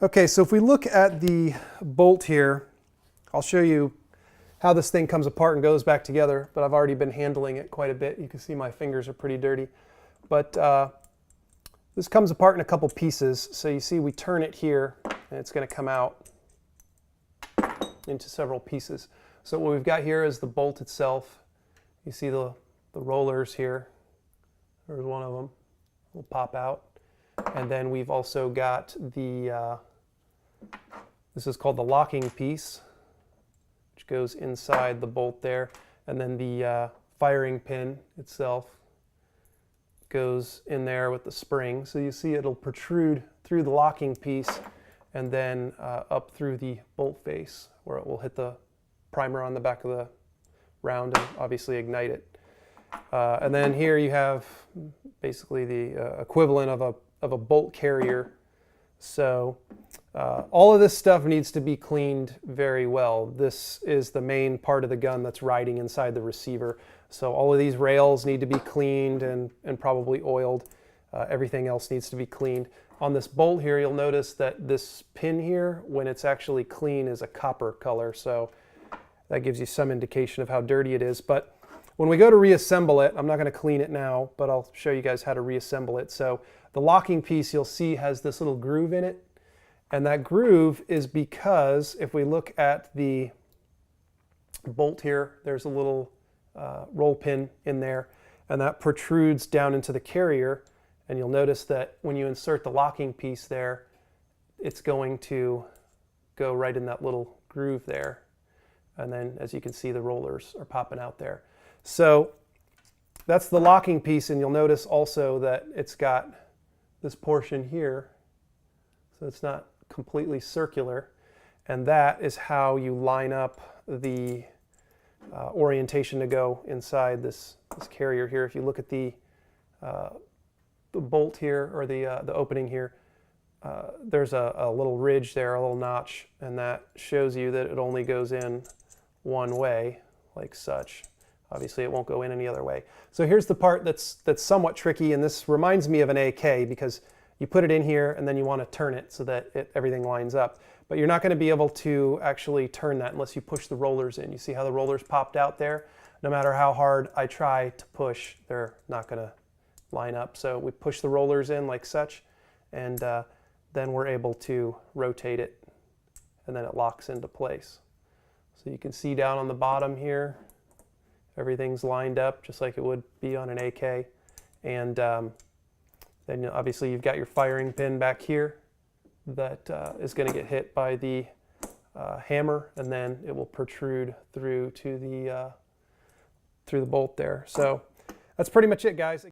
Okay, so if we look at the bolt here, I'll show you how this thing comes apart and goes back together, but I've already been handling it quite a bit. You can see my fingers are pretty dirty. But this comes apart in a couple pieces. So you see we turn it here, and it's going to come out into several pieces. So what we've got here is the bolt itself. You see the rollers here. There's one of them. Will pop out. And then we've also got the, this is called the locking piece, which goes inside the bolt there. And then the firing pin itself goes in there with the spring. So you see it'll protrude through the locking piece and then up through the bolt face, where it will hit the primer on the back of the round and obviously ignite it. And then here you have basically the equivalent of a bolt carrier. So all of this stuff needs to be cleaned very well. This is the main part of the gun that's riding inside the receiver. So all of these rails need to be cleaned and probably oiled. Everything else needs to be cleaned. On this bolt here, you'll notice that this pin here, when it's actually clean, is a copper color. So that gives you some indication of how dirty it is. But when we go to reassemble it, I'm not going to clean it now, but I'll show you guys how to reassemble it. So the locking piece, you'll see, has this little groove in it. And that groove is because if we look at the bolt here, there's a little roll pin in there, and that protrudes down into the carrier. And you'll notice that when you insert the locking piece there, it's going to go right in that little groove there. And then, as you can see, the rollers are popping out there. So that's the locking piece, and you'll notice also that it's got this portion here, so it's not completely circular, and that is how you line up the orientation to go inside this carrier here. If you look at the bolt here, or the opening here, there's a little ridge there, a little notch, and that shows you that it only goes in one way, like such. Obviously, it won't go in any other way. So here's the part that's somewhat tricky, and this reminds me of an AK, because you put it in here and then you want to turn it so that everything lines up. But you're not going to be able to actually turn that unless you push the rollers in. You see how the rollers popped out there? No matter how hard I try to push, they're not going to line up. So we push the rollers in like such, and then we're able to rotate it, and then it locks into place. So you can see down on the bottom here, everything's lined up just like it would be on an AK. And then obviously you've got your firing pin back here that is going to get hit by the hammer, and then it will protrude through to the bolt there. So that's pretty much it, guys.